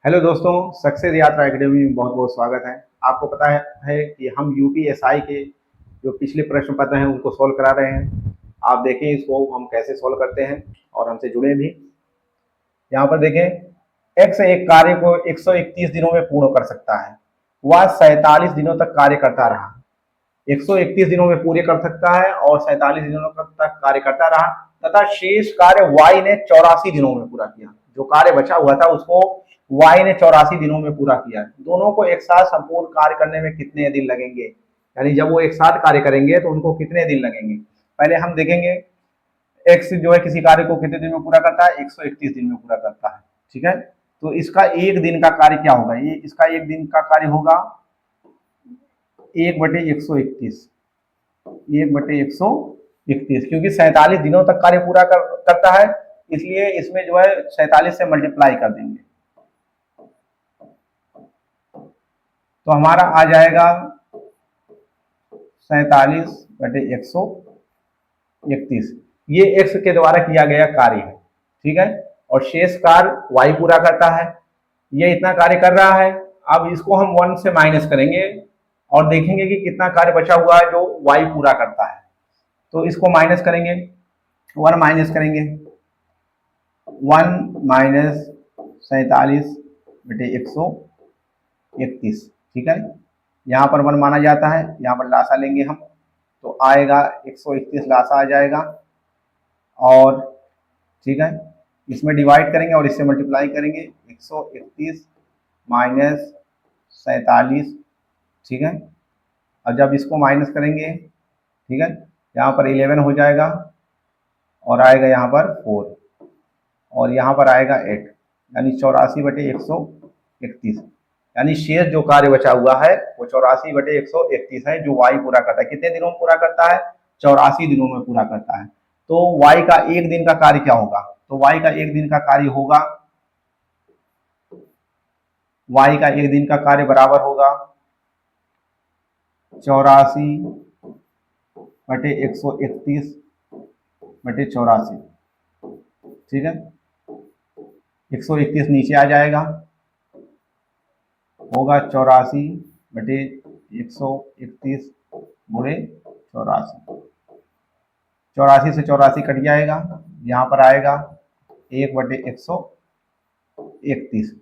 Hello दोस्तों, success यात्रा academy में बहुत बहुत स्वागत है। आपको पता है कि हम यूपीएसआई के जो पिछले प्रश्न पत्र हैं उनको सॉल्व करा रहे हैं। आप देखें इसको हम कैसे सॉल्व करते हैं और हमसे जुड़े भी। यहाँ पर देखें, एक्स एक कार्य को 131 दिनों में पूर्ण कर सकता है। वह 47 दिनों तक कार्य करता रहा। 131 दिनों में पूरे कर सकता है और 47 दिनों तक कार्य करता रहा तथा शेष कार्य वाई ने 84 दिनों में पूरा किया। जो कार्य बचा हुआ था उसको वाई ने 84 दिनों में पूरा किया। दोनों को एक साथ संपूर्ण कार्य करने में कितने दिन लगेंगे, यानी जब वो एक साथ कार्य करेंगे तो उनको कितने दिन लगेंगे। पहले हम देखेंगे एक्स जो है किसी कार्य को कितने दिन में पूरा करता है, 131 दिन में पूरा करता है। ठीक है, तो इसका एक दिन का कार्य क्या होगा, ये इसका एक दिन का कार्य होगा 1/131। 1/131 क्योंकि 47 दिनों तक कार्य पूरा करता है, इसलिए इसमें जो है 47 से मल्टीप्लाई कर देंगे तो हमारा आ जाएगा 47/131। ये एक्स के द्वारा किया गया कार्य है। ठीक है, और शेष कार्य वाई पूरा करता है। ये इतना कार्य कर रहा है। अब इसको हम 1 से माइनस करेंगे और देखेंगे कि कितना कार्य बचा हुआ है जो वाई पूरा करता है। तो इसको माइनस करेंगे, 1 माइनस करेंगे, 1 माइनस 47/131। ठीक है, यहाँ पर 1 माना जाता है, यहाँ पर लासा लेंगे हम तो आएगा 131 लासा आ जाएगा। और ठीक है, इसमें डिवाइड करेंगे और इससे मल्टीप्लाई करेंगे, 131 माइनस 47। ठीक है, और जब इसको माइनस करेंगे, ठीक है, यहाँ पर 11 हो जाएगा और आएगा यहाँ पर 4 और यहाँ पर आएगा 8, यानी 84/131। यानी शेष जो कार्य बचा हुआ है वो 84/131 है जो वाई पूरा करता है। कितने दिनों में पूरा करता है, 84 दिनों में पूरा करता है। तो वाई का एक दिन का कार्य क्या होगा, तो वाई का एक दिन का कार्य होगा, वाई का एक दिन का कार्य बराबर होगा 84/131/84। ठीक है, 131 नीचे आ जाएगा, होगा 84/131 गुणे 84। 84 से 84 कट जाएगा, यहाँ पर आएगा 1/131।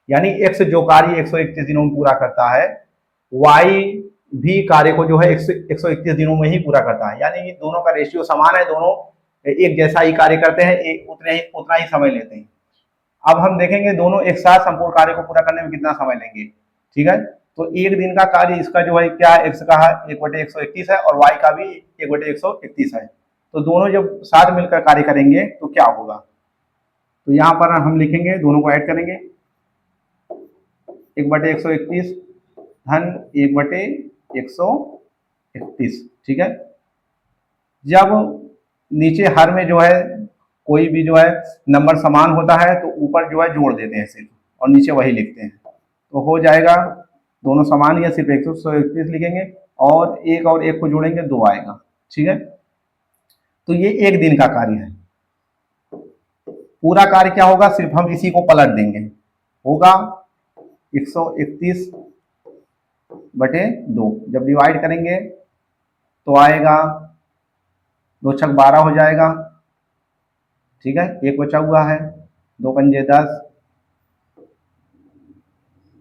यानी एक्स जो कार्य 131 दिनों में पूरा करता है, वाई भी कार्य को जो है 131 दिनों में ही पूरा करता है। यानी दोनों का रेशियो समान है, दोनों एक जैसा ही कार्य करते हैं, एक उतना ही समय लेते हैं। अब हम देखेंगे दोनों एक साथ संपूर्ण कार्य को पूरा करने में कितना समय लेंगे। ठीक है, तो एक दिन का कार्य इसका जो है क्या है, एक्स का है 1/131 है और वाई का भी 1/131 है। तो दोनों जब साथ मिलकर कार्य करेंगे तो क्या होगा, तो यहाँ पर हम लिखेंगे, दोनों को ऐड करेंगे, 1/131 धन 1/131। ठीक है, जब नीचे हर में जो है कोई भी जो है नंबर समान होता है तो ऊपर जो है जोड़ देते हैं सिर्फ और नीचे वही लिखते हैं, तो हो जाएगा दोनों समान ही है, सिर्फ 131 लिखेंगे और एक को जोड़ेंगे 2 आएगा। ठीक है, तो ये एक दिन का कार्य है। पूरा कार्य क्या होगा, सिर्फ हम इसी को पलट देंगे, होगा 131/2। जब डिवाइड करेंगे तो आएगा 2 छक 12 हो जाएगा। ठीक है, एक बचा हुआ है, 2 पंजे 10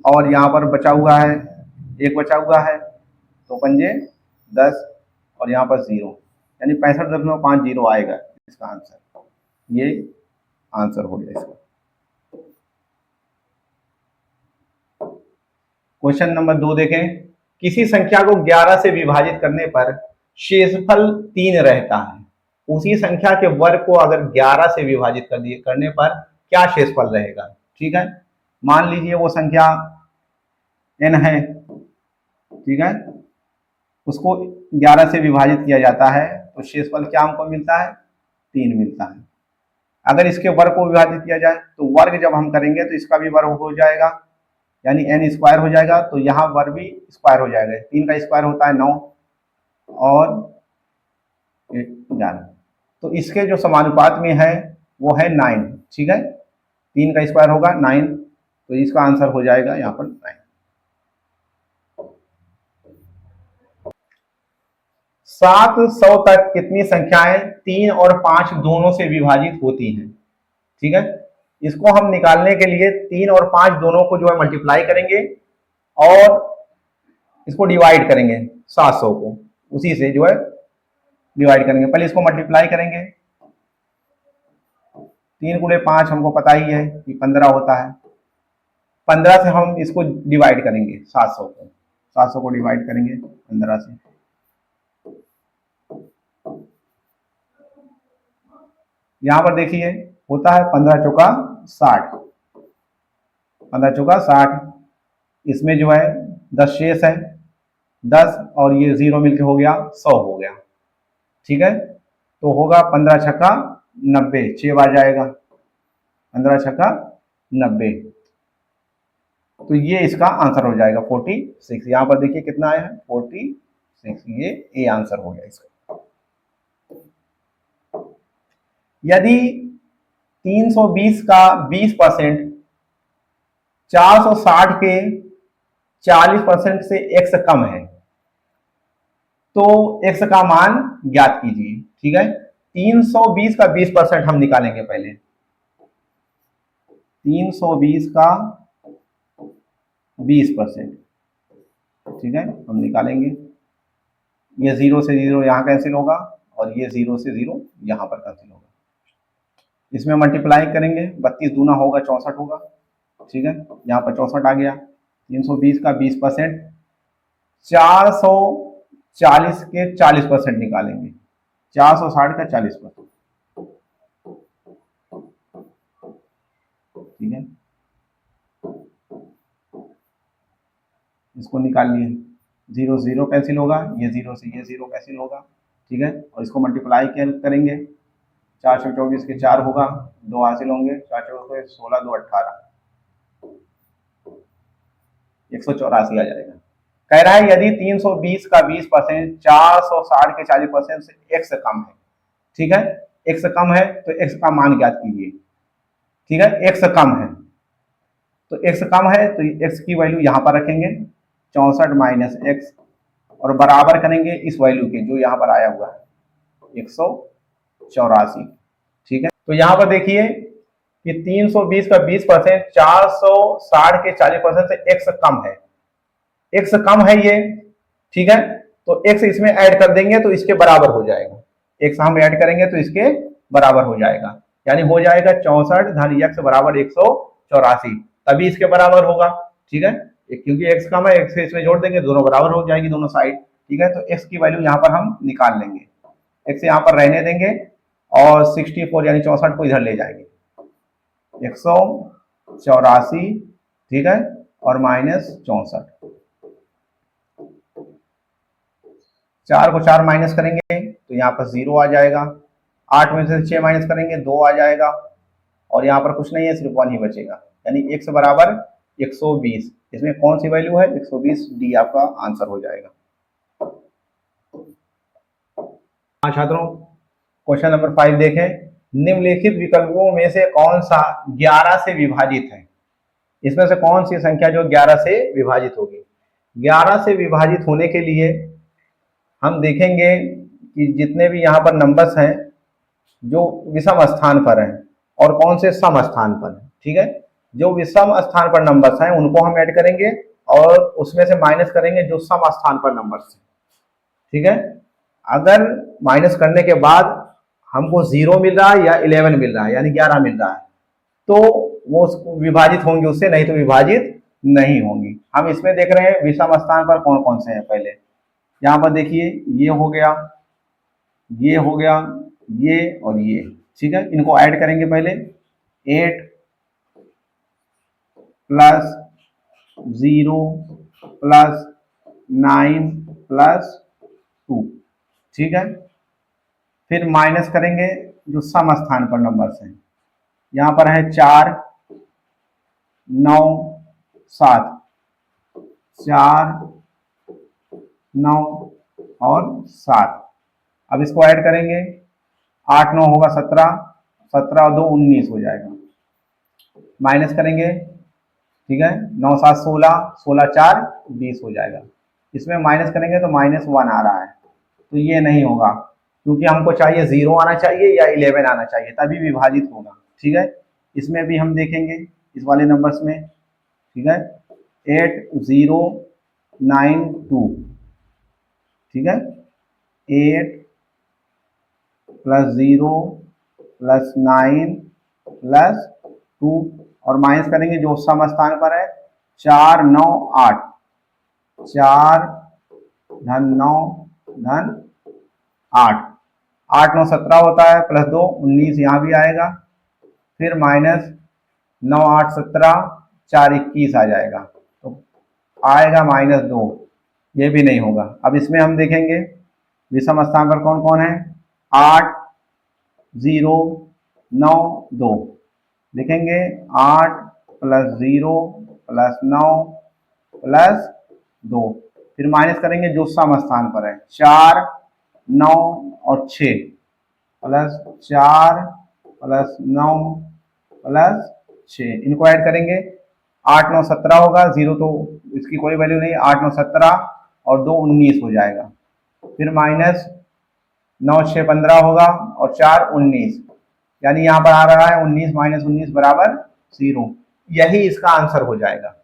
और यहाँ पर बचा हुआ है, एक बचा हुआ है, 2 पंजे 10 और यहाँ पर 0, यानी 65.50 आएगा इसका आंसर। ये आंसर हो गया इसका। क्वेश्चन नंबर 2 देखें, किसी संख्या को 11 से विभाजित करने पर शेषफल 3 रहता है। उसी संख्या के वर्ग को अगर 11 से विभाजित करने पर क्या शेषफल रहेगा। ठीक है, मान लीजिए वो संख्या n है, ठीक है, उसको 11 से विभाजित किया जाता है तो शेषफल क्या हमको मिलता है, 3 मिलता है। अगर इसके वर्ग को विभाजित किया जाए तो वर्ग जब हम करेंगे तो इसका भी वर्ग हो जाएगा, यानी n स्क्वायर हो जाएगा, तो यहाँ वर्ग भी स्क्वायर हो जाएगा। 3 का स्क्वायर होता है 9 और 11, तो इसके जो समानुपात में है वो है 9। ठीक है, 3 का स्क्वायर होगा 9, तो इसका आंसर हो जाएगा यहाँ पर 9। 700 तक कितनी संख्याएं 3 और 5 दोनों से विभाजित होती हैं? ठीक है, इसको हम निकालने के लिए 3 और 5 दोनों को जो है मल्टीप्लाई करेंगे और इसको डिवाइड करेंगे 700 को, उसी से जो है डिवाइड करेंगे। पहले इसको मल्टीप्लाई करेंगे, 3 गुणे 5 हमको पता ही है कि 15 होता है। 15 से हम इसको डिवाइड करेंगे 700 को डिवाइड करेंगे 15 से। यहां पर देखिए होता है 15 चौका 60, 15 चौका 60। इसमें जो है 10 शेष है, 10 और ये 0 मिलके हो गया 100 हो गया। ठीक है, तो होगा 15 छक्का 90, 6 बार जाएगा, 15 छक्का 90। तो ये इसका आंसर हो जाएगा 46। यहाँ पर देखिए कितना आया है 46, ये आंसर हो गया इसका। यदि 320 का 20% 460 के 40% से x कम है तो x का मान ज्ञात कीजिए। ठीक है, 320 का 20% हम निकालेंगे पहले। 320 का 20%, ठीक है, हम निकालेंगे। ये 0 से 0 यहाँ कैंसिल होगा और ये 0 से 0 यहाँ पर कैंसिल होगा। इसमें मल्टीप्लाई करेंगे, 32 दूना होगा 64 होगा। ठीक है, यहाँ पर 64 आ गया। 320 का 20%, 440 के 40% निकालेंगे, 460 का 40%। ठीक है, इसको निकाल लिए, 0 0 कैंसिल होगा, ये 0 से ये 0 कैंसिल होगा। ठीक है, और इसको मल्टीप्लाई करेंगे, 424 के 4 होगा, 2 हासिल होंगे, 4 चौके 16, 2 18, 184 आ जाएगा। कह रहा है यदि 320 का 20% 460 के 40% से x कम है। ठीक है, x कम है तो x का मान ज्ञात कीजिए। ठीक है, x कम है तो x कम है तो x की वैल्यू यहाँ पर रखेंगे 64 माइनस x और बराबर करेंगे इस वैल्यू के जो यहाँ पर आया हुआ है 184। ठीक है, तो यहाँ पर देखिए कि 320 का 20% 460 के 40% से x कम है, x कम है ये। ठीक है, तो x इसमें ऐड कर देंगे तो इसके बराबर हो जाएगा, x हम ऐड करेंगे तो इसके बराबर हो जाएगा, यानी हो जाएगा 64 धन x बराबर 184, तभी इसके बराबर होगा। ठीक है, क्योंकि x कम है, x इसमें जोड़ देंगे, दोनों बराबर हो जाएगी दोनों साइड। ठीक है, तो x की वैल्यू यहाँ पर हम निकाल लेंगे, x यहाँ पर रहने देंगे और 64 यानी 64 को इधर ले जाएंगे, 184। ठीक है, और माइनस 64, 4 को 4 माइनस करेंगे तो यहाँ पर 0 आ जाएगा, 8 में से 6 माइनस करेंगे 2 आ जाएगा और यहाँ पर कुछ नहीं है, सिर्फ 1 ही बचेगा, यानी x बराबर 120। इसमें कौन सी वैल्यू है 120, डी आपका आंसर हो जाएगा। हाँ छात्रों, क्वेश्चन नंबर 5 देखें, निम्नलिखित विकल्पों में से कौन सा 11 से विभाजित है? इसमें से कौन सी संख्या जो 11 से विभाजित होगी? 11 से विभाजित होने के लिए हम देखेंगे कि जितने भी यहाँ पर नंबर्स हैं जो विषम स्थान पर हैं और कौन से सम स्थान पर हैं। ठीक है, जो विषम स्थान पर नंबर्स हैं उनको हम ऐड करेंगे और उसमें से माइनस करेंगे जो सम स्थान पर नंबर्स हैं। ठीक है, अगर माइनस करने के बाद हमको 0 मिल रहा है या 11 मिल रहा है यानी 11 मिल रहा है तो वो विभाजित होंगी उससे, नहीं तो विभाजित नहीं होंगी। हम इसमें देख रहे हैं विषम स्थान पर कौन कौन से हैं। पहले यहाँ पर देखिए ये हो गया, ये हो गया, ये और ये। ठीक है, इनको ऐड करेंगे पहले, 8 प्लस 0 प्लस 9 प्लस 2। ठीक है, फिर माइनस करेंगे जो सम स्थान पर नंबर्स हैं, यहाँ पर है 4 9 7, 4 9 और 7। अब इसको ऐड करेंगे, 8 9 होगा 17, 17 और 2 19 हो जाएगा। माइनस करेंगे ठीक है, 9 7 16, 16 4 20 हो जाएगा। इसमें माइनस करेंगे तो -1 आ रहा है, तो ये नहीं होगा, क्योंकि हमको चाहिए 0 आना चाहिए या 11 आना चाहिए, तभी विभाजित होगा। ठीक है, इसमें भी हम देखेंगे इस वाले नंबर्स में। ठीक है, 8092, ठीक है, 8 + 0 + 9 + 2 और माइनस करेंगे जो सम स्थान पर है 4 9 8, 4 धन 9 धन 8, 8 9 17 होता है, +2 19 यहाँ भी आएगा, फिर -9 8 17, 4 21 आ जाएगा, तो आएगा -2, ये भी नहीं होगा। अब इसमें हम देखेंगे विषम स्थान पर कौन कौन है, 8 0 9 2, लिखेंगे 8 + 0 + 9 + 2, फिर माइनस करेंगे जो सम स्थान पर है 4 9 और 6 +4 + 9 + 6, इनको ऐड करेंगे 8 9 17 होगा, 0 तो इसकी कोई वैल्यू नहीं, 8 9 17 और 2 19 हो जाएगा, फिर -9 6 15 होगा और 4 19, यानी यहाँ पर आ रहा है 19 - 19 = 0, यही इसका आंसर हो जाएगा,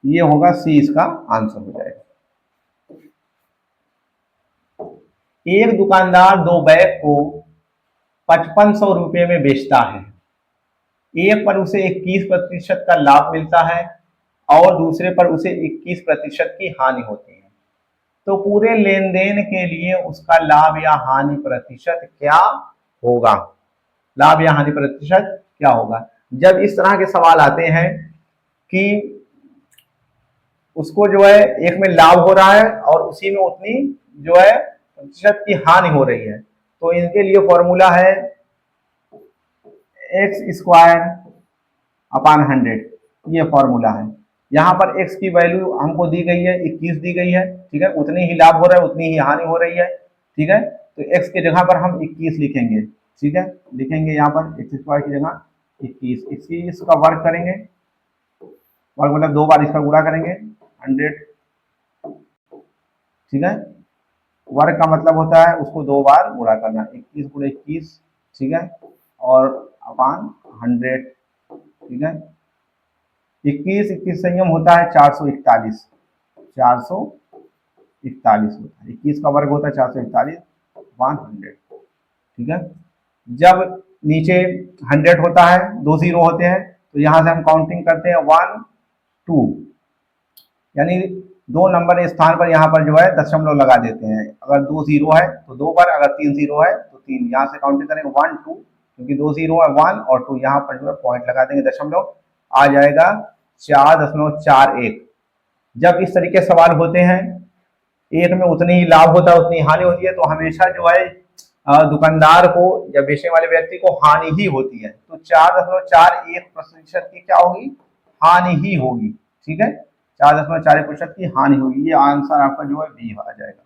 ये होगा सी, इसका आंसर हो जाएगा। एक दुकानदार 2 बैग को 5500 रुपये में बेचता है, एक पर उसे 21% का लाभ मिलता है और दूसरे पर उसे 21% की हानि होती है, तो पूरे लेन देन के लिए उसका लाभ या हानि प्रतिशत क्या होगा? लाभ या हानि प्रतिशत क्या होगा? जब इस तरह के सवाल आते हैं कि उसको जो है एक में लाभ हो रहा है और उसी में उतनी जो है प्रतिशत की हानि हो रही है, तो इनके लिए फॉर्मूला है x²/100, ये फॉर्मूला है। यहाँ पर x की वैल्यू हमको दी गई है 21 दी गई है, ठीक है, उतनी ही लाभ हो रहा है उतनी ही हानि हो रही है, ठीक है, तो x की जगह पर हम 21 लिखेंगे, ठीक है, लिखेंगे यहाँ पर x² की जगह 21, 21 का वर्ग करेंगे, वर्ग मतलब 2 बार इसका गुणा करेंगे 100, ठीक है, वर्ग का मतलब होता है उसको 2 बार गुणा करना, 21 × 21, ठीक है, और अपान 100, ठीक है, 21 21 संयम होता है 441, 441 होता है, 21 का वर्ग होता है 441 अपान 100, ठीक है। जब नीचे 100 होता है, 2 0 होते हैं, तो यहाँ से हम काउंटिंग करते हैं 1 2, यानी 2 नंबर स्थान पर यहाँ पर जो है दशमलव लगा देते हैं, अगर 2 0 है तो 2 बार, अगर 3 0 है तो 3, यहाँ से काउंटिंग करेंगे 1 2, क्योंकि 2 0 है 1 और 2, यहाँ पर जो है पॉइंट लगा देंगे दशमलव, आ जाएगा 4.41। जब इस तरीके सवाल होते हैं, एक में उतनी ही लाभ होता है उतनी हानि होती है, तो हमेशा जो है दुकानदार को या बेचने वाले व्यक्ति को हानि ही होती है, तो 4.41% की क्या होगी, हानि ही होगी, ठीक है, 4.41% की हानि होगी, ये आंसर आपका जो है बी आ जाएगा।